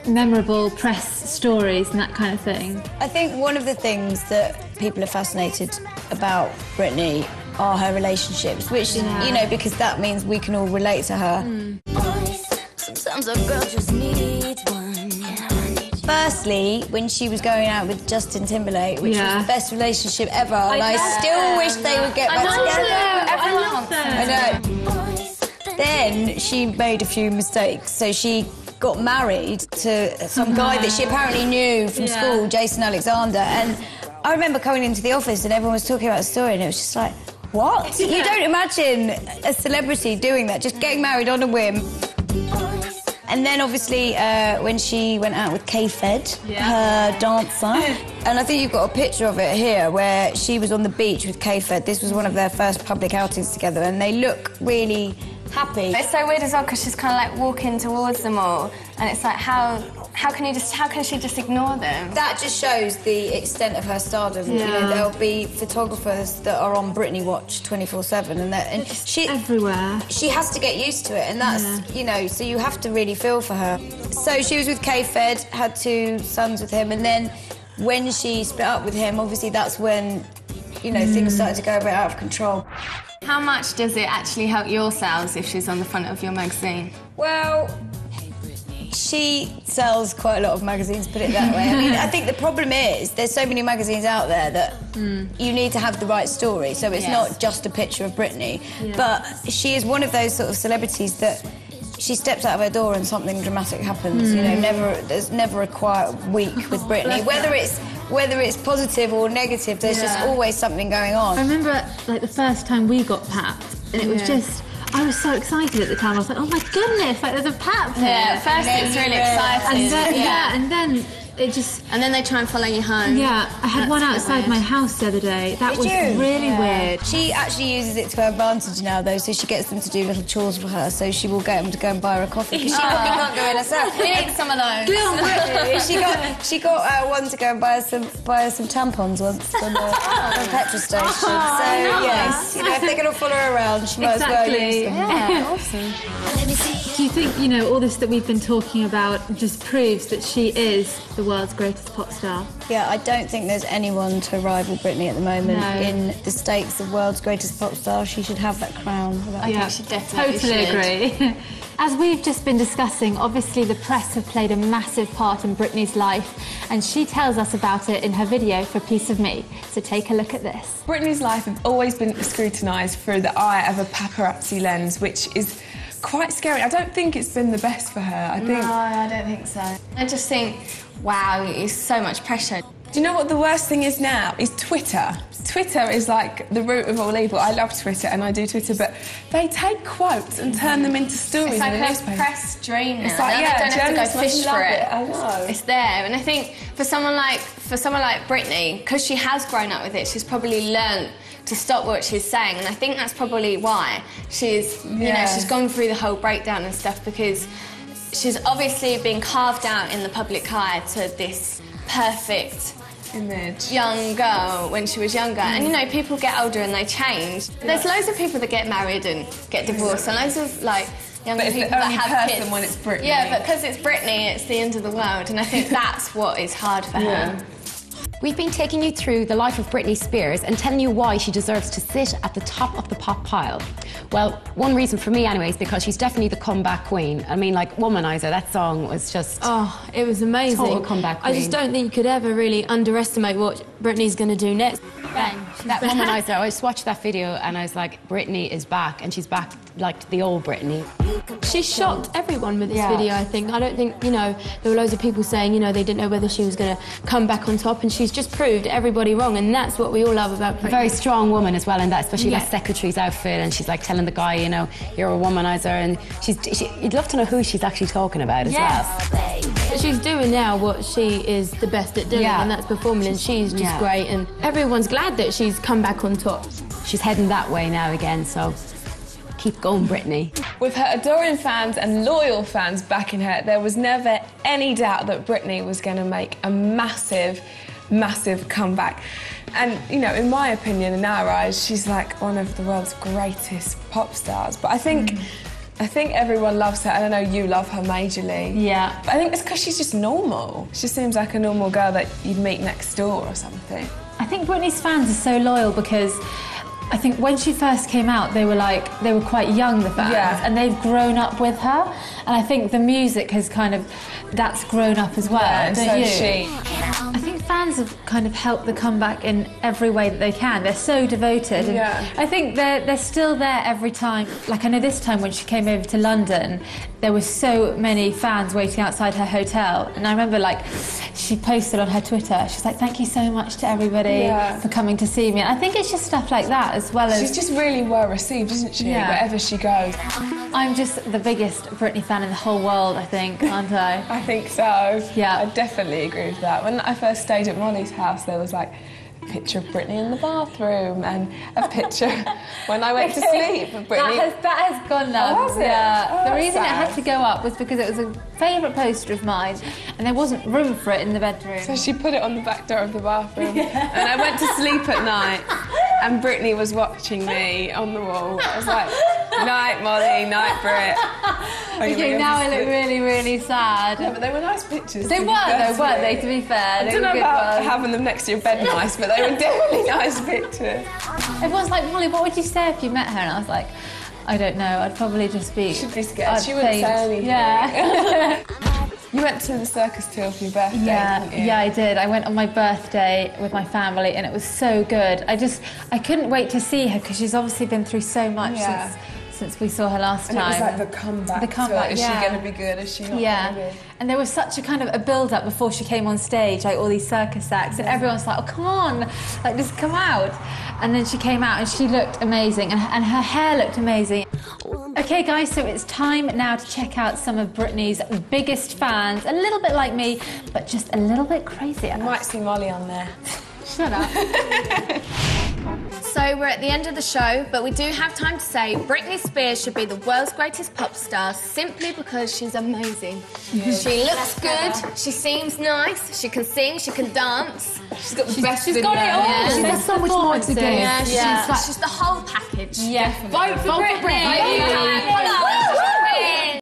memorable press stories and that kind of thing? I think one of the things that people are fascinated about Britney are her relationships, which, you know, because that means we can all relate to her. Sometimes a girl just needs one. Firstly, when she was going out with Justin Timberlake, which was the best relationship ever, and I still wish they would get back together. I know. Then she made a few mistakes, so she got married to some guy that she apparently knew from school, Jason Alexander, and I remember coming into the office and everyone was talking about the story and it was just like, what? You don't imagine a celebrity doing that, just getting married on a whim. And then, obviously, when she went out with K-Fed, her dancer, and I think you've got a picture of it here, where she was on the beach with K-Fed. This was one of their first public outings together, and they look really happy. It's so weird as well, because she's kind of like walking towards them all, and it's like, how can she just ignore them? That just shows the extent of her stardom. You know, there'll be photographers that are on Britney Watch 24/7, and she everywhere. She has to get used to it, and that's you know. So you have to really feel for her. So she was with K-Fed, had 2 sons with him, and then when she split up with him, obviously that's when things started to go a bit out of control. How much does it actually help your sales if she's on the front of your magazine? Well, she sells quite a lot of magazines, put it that way. I mean, I think the problem is there's so many magazines out there that you need to have the right story, so it's not just a picture of Britney. But she is one of those sort of celebrities that she steps out of her door and something dramatic happens. You know, there's never a quiet week with Britney. Whether it's positive or negative, there's just always something going on. I remember, like, the first time we got papped, and it was just... I was so excited at the time. I was like, oh my goodness, like, there's a pap here. Yeah, at first it's really exciting. And then, and then it just... And then they try and follow you home. Yeah, I had one outside my house the other day. That was really weird. She actually uses it to her advantage now, though, so she gets them to do little chores for her, so she will get them to go and buy her a coffee, because she probably can't go in herself. We need some of those. She got one to go and buy her some tampons once on a petrol station. Yes, if they're going to follow her around, she might as well use them. Yeah, awesome. Do you think, all this that we've been talking about just proves that she is the world's greatest pop star? Yeah, I don't think there's anyone to rival Britney at the moment in the stakes of world's greatest pop star. She should have that crown. I think she definitely totally agree. As we've just been discussing, obviously the press have played a massive part in Britney's life, and she tells us about it in her video for Piece of Me. So take a look at this. Britney's life has always been scrutinised through the eye of a paparazzi lens, which is quite scary. I don't think it's been the best for her. No, I don't think so. I just think, wow, it's so much pressure. Do you know what the worst thing is now? Is Twitter. Twitter is like the root of all evil. I love Twitter and I do Twitter, but they take quotes and turn them into stories. It's like in the newspaper. a press dream now. It's like, they don't have to go fish for it. I know. It's there, and I think for someone like Britney, because she has grown up with it, she's probably learnt to stop what she's saying, and I think that's probably why she's, she's gone through the whole breakdown and stuff, because she's obviously been carved out in the public eye to this perfect image young girl when she was younger. And people get older and they change. There's loads of people that get married and get divorced, and loads of younger people that have kids. When it's Britney. Yeah, but because it's Britney, it's the end of the world, and I think that's what is hard for her. We've been taking you through the life of Britney Spears and telling you why she deserves to sit at the top of the pop pile. Well, one reason for me anyway is because she's definitely the comeback queen. I mean, like, Womanizer, that song was just... Oh, it was amazing. Total comeback queen. I just don't think you could ever really underestimate what Britney's going to do next. That Womanizer, I just watched that video and I was like, Britney is back, and she's back like the old Britney. She shocked everyone with this video, I think. I don't think, there were loads of people saying, they didn't know whether she was going to come back on top, and she's just proved everybody wrong, and that's what we all love about Britney. A very strong woman as well in that, especially that secretary's outfit, and she's like telling the guy, you're a womanizer, and you'd love to know who she's actually talking about as well. But she's doing now what she is the best at doing, and that's performing, and she's just great, and everyone's glad that she's come back on top. She's heading that way now again, so keep going, Britney. With her adoring fans and loyal fans backing her, there was never any doubt that Britney was going to make a massive, massive comeback. And, in my opinion, in our eyes, she's like one of the world's greatest pop stars. But I think I think everyone loves her, and I know you love her majorly. Yeah. But I think it's because she's just normal. She seems like a normal girl that you'd meet next door or something. I think Britney's fans are so loyal because I think when she first came out, they were quite young, the fans, and they've grown up with her. And I think the music has that's grown up as well, don't you? She. I think fans have kind of helped the comeback in every way that they can. They're so devoted. And I think they're still there every time. Like, I know this time when she came over to London, there were so many fans waiting outside her hotel. And I remember, like, she posted on her Twitter, she's like, thank you so much to everybody for coming to see me. And I think it's just stuff like that, as well as... She's just really well received, isn't she? Wherever she goes. I'm just the biggest Britney fan in the whole world, I think, aren't I? I think so. Yeah. I definitely agree with that. When I first stayed at Molly's house, there was like a picture of Britney in the bathroom and a picture when I went to sleep of Britney. That has gone now. Oh, has it? Yeah. Oh, the reason sad. it had to go up was because it was a favourite poster of mine and there wasn't room for it in the bedroom. So she put it on the back door of the bathroom. And I went to sleep at night and Britney was watching me on the wall. I was like, night Molly, night Brit. Okay, now I look really, really sad. Yeah, but they were nice pictures. They were though, weren't they, to be fair? I don't know about having them next to your bed nice, but they were definitely nice pictures. Everyone's like, Molly, what would you say if you met her? And I was like, I don't know, I'd probably just be... She'd be scared. She wouldn't say anything. Yeah. You went to the circus tour for your birthday, didn't you? Yeah, I did. I went on my birthday with my family and it was so good. I couldn't wait to see her because she's obviously been through so much since we saw her last time. And it was like the comeback. The comeback, Is she going to be good? Is she not going to be? And there was such a kind of a build-up before she came on stage, like all these circus acts, and everyone's like, oh, come on, like, just come out. And then she came out and she looked amazing, and her hair looked amazing. Okay, guys, so it's time now to check out some of Britney's biggest fans, a little bit like me, but just a little bit crazier. You might see Molly on there. Shut up. So we're at the end of the show, but we do have time to say Britney Spears should be the world's greatest pop star simply because she's amazing. She looks good, she seems nice, she can sing, she can dance. She's got the best She's got it all. Yeah. She's got so much more to give. Yeah, she's the whole package. Yeah. Vote for Britney. Vote for Britney.